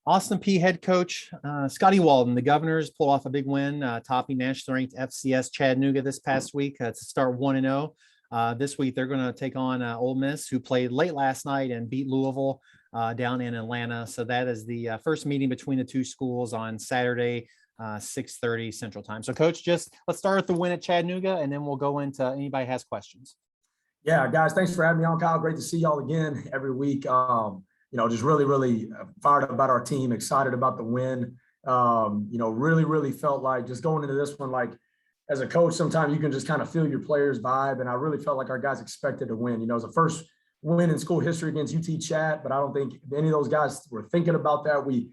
Austin Peay head coach Scotty Walden, the Governors pulled off a big win, topping nationally ranked FCS Chattanooga this past week to start 1-0. This week they're going to take on Ole Miss, who played late last night and beat Louisville down in Atlanta. So that is the first meeting between the two schools on Saturday, 6:30 Central Time. So, Coach, just let's start with the win at Chattanooga, and then we'll go into anybody has questions. Yeah, guys, thanks for having me on, Kyle. Great to see y'all again every week. Just really fired up about our team, excited about the win. Really felt like just going into this one, like as a coach, sometimes you can just kind of feel your players' vibe. And I really felt like our guys expected to win. It was the first win in school history against UT Chat, but I don't think any of those guys were thinking about that. We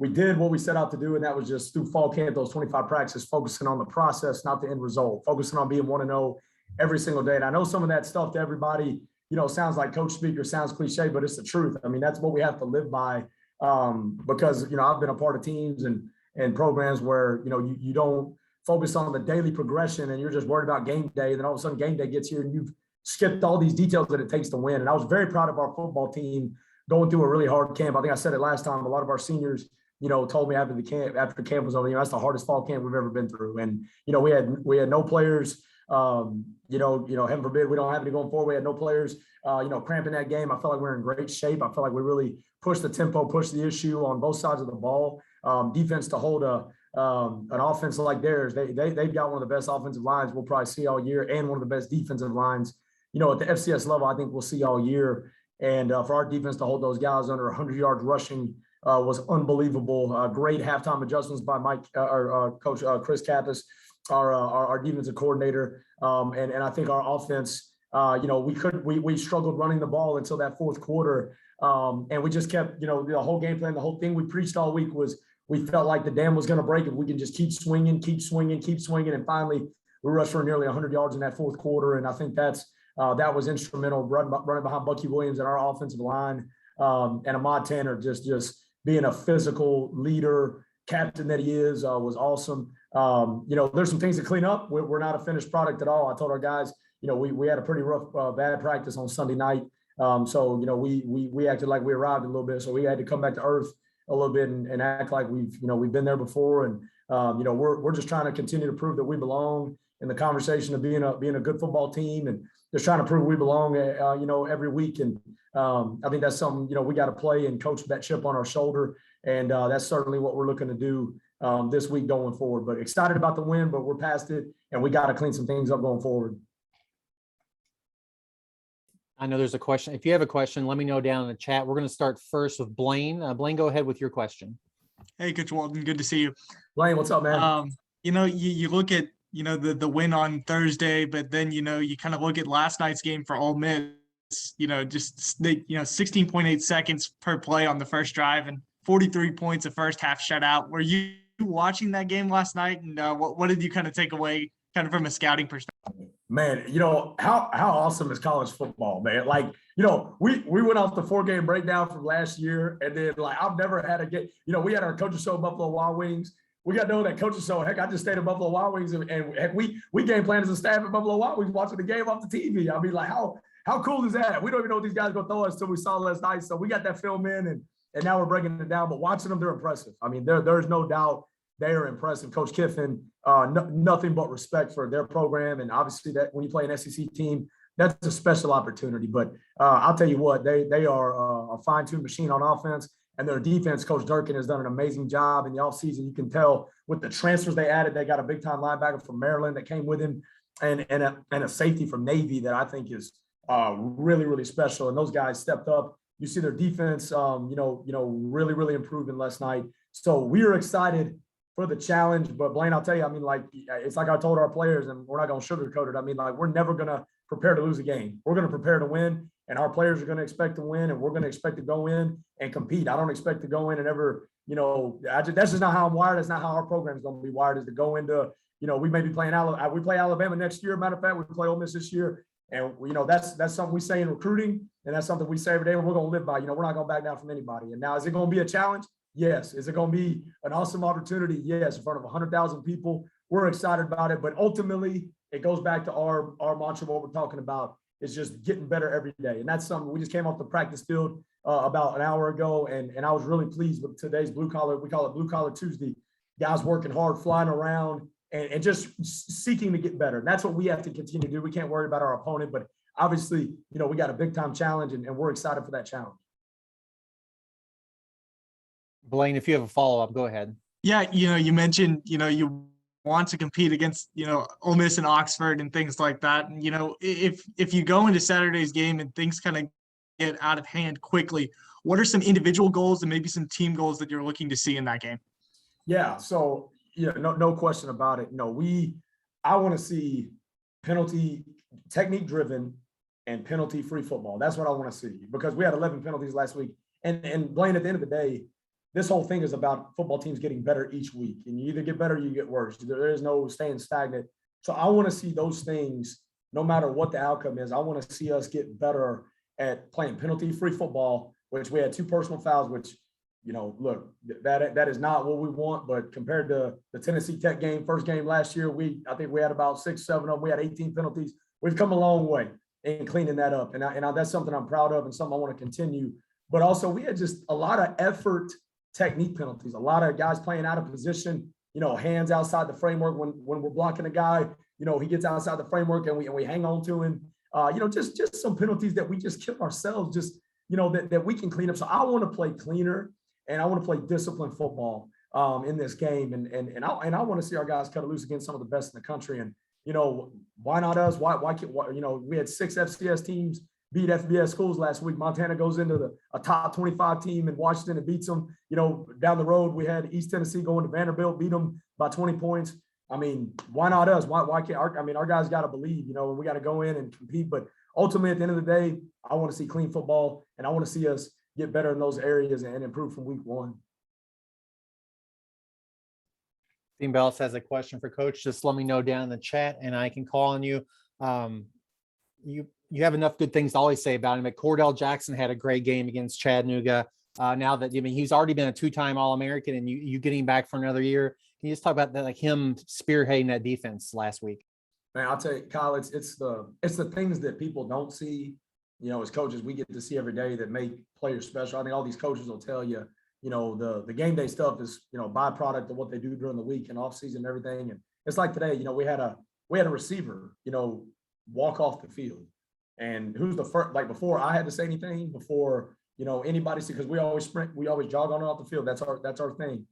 did what we set out to do, and that was just through fall camp, those 25 practices, focusing on the process, not the end result, focusing on being 1-0 every single day. And I know some of that stuff to everybody, sounds like coach speak or sounds cliche, but it's the truth. I mean, that's what we have to live by because, I've been a part of teams and programs where, you don't focus on the daily progression and you're just worried about game day. And then all of a sudden game day gets here and you've skipped all these details that it takes to win. And I was very proud of our football team going through a really hard camp. I think I said it last time. A lot of our seniors, told me after the camp was over, that's the hardest fall camp we've ever been through. And, we had no players, heaven forbid, we don't have any going forward. We had no players, cramping that game. I felt like we're in great shape. I felt like we really pushed the tempo, pushed the issue on both sides of the ball. Defense to hold an offense like theirs. They've got one of the best offensive lines we'll probably see all year, and one of the best defensive lines, at the FCS level, I think we'll see all year. And for our defense to hold those guys under 100 yards rushing was unbelievable. Great halftime adjustments by Coach Chris Kappas, our defensive coordinator. And I think our offense, we struggled running the ball until that fourth quarter. And we just kept, the whole game plan, the whole thing we preached all week was we felt like the dam was going to break if we can just keep swinging. And finally, we rushed for nearly 100 yards in that fourth quarter. And I think that was instrumental, running behind Bucky Williams and our offensive line. And Ahmad Tanner just being a physical leader, captain that he is, was awesome. There's some things to clean up. We're not a finished product at all. I told our guys, we had a pretty rough, bad practice on Sunday night. We acted like we arrived a little bit. So we had to come back to earth a little bit and act like we've been there before. And, we're just trying to continue to prove that we belong in the conversation of being a good football team, and just trying to prove we belong, every week. And I think that's something, we got to play and coach that chip on our shoulder. And that's certainly what we're looking to do this week going forward. But excited about the win, but we're past it, and we got to clean some things up going forward. I know there's a question. If you have a question, let me know down in the chat. We're going to start first with Blaine. Blaine, go ahead with your question. Hey, Coach Walden, good to see you. Blaine, what's up, man? You look at, the win on Thursday, but then, you kind of look at last night's game for Ole Miss, 16.8 seconds per play on the first drive and 43 points a first half shutout. Were you watching that game last night? And what did you kind of take away kind of from a scouting perspective? Man, how awesome is college football, man? Like, we went off the 4-game breakdown from last year, and then I've never had a game. We had our coaches show Buffalo Wild Wings. We got to know that coaches show. Heck, I just stayed at Buffalo Wild Wings, and heck, we game planned as a staff at Buffalo Wild Wings watching the game off the TV. I mean, how cool is that? We don't even know what these guys are going to throw us till we saw last night. So we got that film in, and now we're breaking it down. But watching them, they're impressive. I mean, there's no doubt they are impressive. Coach Kiffin, nothing but respect for their program. And obviously that when you play an SEC team, that's a special opportunity. But I'll tell you what, they are a fine-tuned machine on offense. And their defense, Coach Durkin, has done an amazing job in the offseason. You can tell with the transfers they added, they got a big-time linebacker from Maryland that came with him, and a safety from Navy that I think is really, really special. And those guys stepped up. You see their defense, really improving last night. So we are excited for the challenge. But Blaine, I'll tell you, I mean, it's like I told our players, and we're not going to sugarcoat it. I mean, we're never going to prepare to lose a game. We're going to prepare to win, and our players are going to expect to win, and we're going to expect to go in and compete. I don't expect to go in and ever, that's just not how I'm wired. That's not how our program is going to be wired, is to go into, we may be playing Alabama. We play Alabama next year. Matter of fact, we play Ole Miss this year. And, that's something we say in recruiting, and that's something we say every day, and we're going to live by. We're not going to back down from anybody. And now, is it going to be a challenge? Yes. Is it going to be an awesome opportunity? Yes. In front of 100,000 people. We're excited about it. But ultimately, it goes back to our mantra, what we're talking about is just getting better every day. And that's something we just came off the practice field about an hour ago, and I was really pleased with today's blue collar. We call it Blue Collar Tuesday. Guys working hard, flying around, and just seeking to get better. And that's what we have to continue to do. We can't worry about our opponent, but obviously, we got a big time challenge, and we're excited for that challenge. Blaine, if you have a follow-up, go ahead. Yeah, you mentioned, you want to compete against, Ole Miss and Oxford and things like that. And, if you go into Saturday's game and things kind of get out of hand quickly, what are some individual goals and maybe some team goals that you're looking to see in that game? Yeah, so no question about it. I want to see penalty technique driven and penalty free football. That's what I want to see, because we had 11 penalties last week. And Blaine, at the end of the day, this whole thing is about football teams getting better each week, and you either get better or you get worse. There is no staying stagnant. So I want to see those things, no matter what the outcome is. I want to see us get better at playing penalty free football, which we had 2 personal fouls, which, look, that is not what we want. But compared to the Tennessee Tech game, first game last year, I think we had about 6, 7 of them. We had 18 penalties. We've come a long way in cleaning that up. And that's something I'm proud of and something I want to continue. But also, we had just a lot of effort technique penalties, a lot of guys playing out of position, hands outside the framework when we're blocking a guy, he gets outside the framework and we hang on to him. Just some penalties that we just kill ourselves, that we can clean up. So I want to play cleaner, and I want to play disciplined football in this game. And I want to see our guys cut it loose against some of the best in the country. And, why not us? Why can't, we had 6 FCS teams beat FBS schools last week. Montana goes into a top 25 team in Washington and beats them. Down the road, we had East Tennessee going to Vanderbilt, beat them by 20 points. I mean, why not us? Why can't our guys got to believe, we got to go in and compete. But ultimately, at the end of the day, I want to see clean football, and I want to see us get better in those areas and improve from week 1. Team Bellis has a question for Coach. Just let me know down in the chat, and I can call on you. You have enough good things to always say about him. But Cordell Jackson had a great game against Chattanooga. Now that, he's already been a 2-time All-American, and you getting back for another year. Can you just talk about that, like him spearheading that defense last week? Man, I'll tell you, Kyle, it's the things that people don't see, as coaches, we get to see every day that make players special. I think all these coaches will tell you, the game day stuff is, byproduct of what they do during the week and off season and everything. And it's like today, we had a receiver, walk off the field. And who's the first, like before I had to say anything, before, anybody see, because we always sprint, we always jog on and off the field. That's our thing.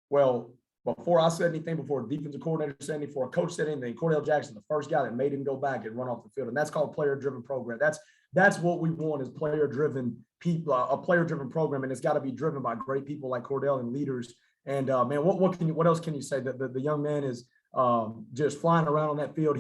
Well, before I said anything, before a defensive coordinator said anything, before a coach said anything, Cordell Jackson, the first guy that made him go back and run off the field. And that's called player-driven program. That's what we want, is player-driven people, a player-driven program. And it's got to be driven by great people like Cordell and leaders. And man, what else can you say? The young man is just flying around on that field.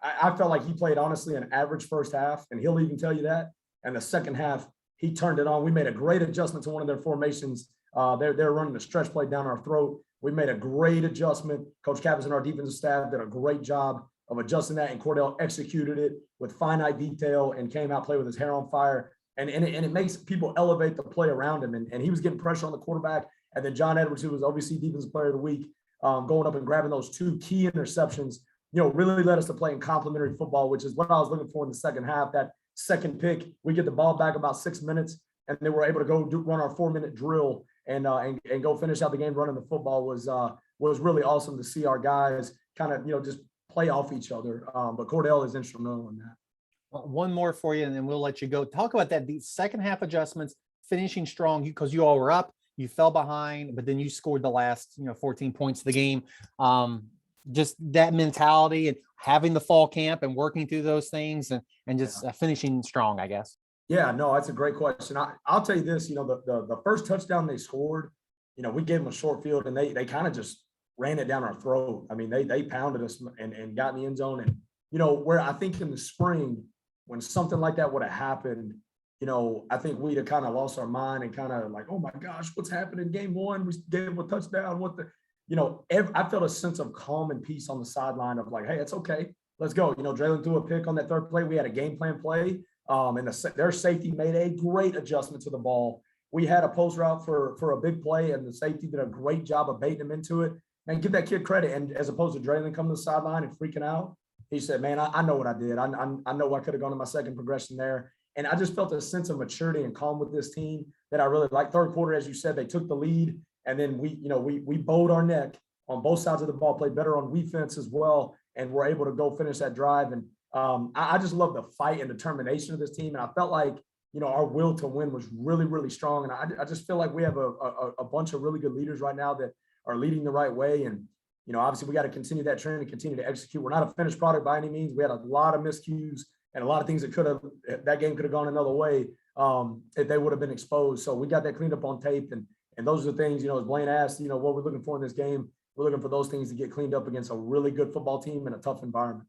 I felt like he played, honestly, an average first half, and he'll even tell you that. And the second half, he turned it on. We made a great adjustment to one of their formations. They're running a stretch play down our throat. We made a great adjustment. Coach Kappas and our defensive staff did a great job of adjusting that, and Cordell executed it with finite detail and came out, play with his hair on fire. And it makes people elevate the play around him. And he was getting pressure on the quarterback. And then John Edwards, who was OVC Defensive Player of the Week, going up and grabbing those 2 key interceptions, really led us to play in complementary football, which is what I was looking for in the second half. That second pick, we get the ball back about 6 minutes, and then we're able to go run our 4-minute drill and go finish out the game running the football. Was really awesome to see our guys kind of, just play off each other. But Cordell is instrumental in that. One more for you, and then we'll let you go. Talk about that, the second half adjustments, finishing strong, because you all were up, you fell behind, but then you scored the last, 14 points of the game. Just that mentality and having the fall camp and working through those things and just finishing strong, I guess. Yeah, no, that's a great question. I'll tell you this, the first touchdown they scored, we gave them a short field, and they kind of just ran it down our throat. I mean, they pounded us and got in the end zone. And, where I think in the spring, when something like that would have happened, I think we'd have kind of lost our mind and kind of like, oh my gosh, what's happening? Game 1, we gave them a touchdown. I felt a sense of calm and peace on the sideline of like, hey, it's okay. Let's go. Draylon threw a pick on that third play. We had a game plan play. And their safety made a great adjustment to the ball. We had a post route for a big play, and the safety did a great job of baiting him into it. And give that kid credit. And as opposed to Draylon coming to the sideline and freaking out, he said, man, I know what I did. I know I could have gone to my second progression there. And I just felt a sense of maturity and calm with this team that I really like. Third quarter, as you said, they took the lead, and then we bowed our neck on both sides of the ball, played better on defense as well, and were able to go finish that drive. And I just love the fight and determination of this team. And I felt like, our will to win was really, really strong. And I just feel like we have a bunch of really good leaders right now that are leading the right way. And, obviously we got to continue that trend and continue to execute. We're not a finished product by any means. We had a lot of miscues and a lot of things that game could have gone another way if they would have been exposed. So we got that cleaned up on tape. And those are the things, as Blaine asked, what we're looking for in this game. We're looking for those things to get cleaned up against a really good football team in a tough environment.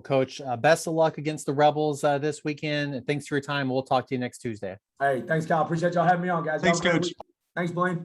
Coach, best of luck against the Rebels this weekend. Thanks for your time. We'll talk to you next Tuesday. Hey, thanks, Kyle. Appreciate y'all having me on, guys. Thanks, Coach. Thanks, Blaine.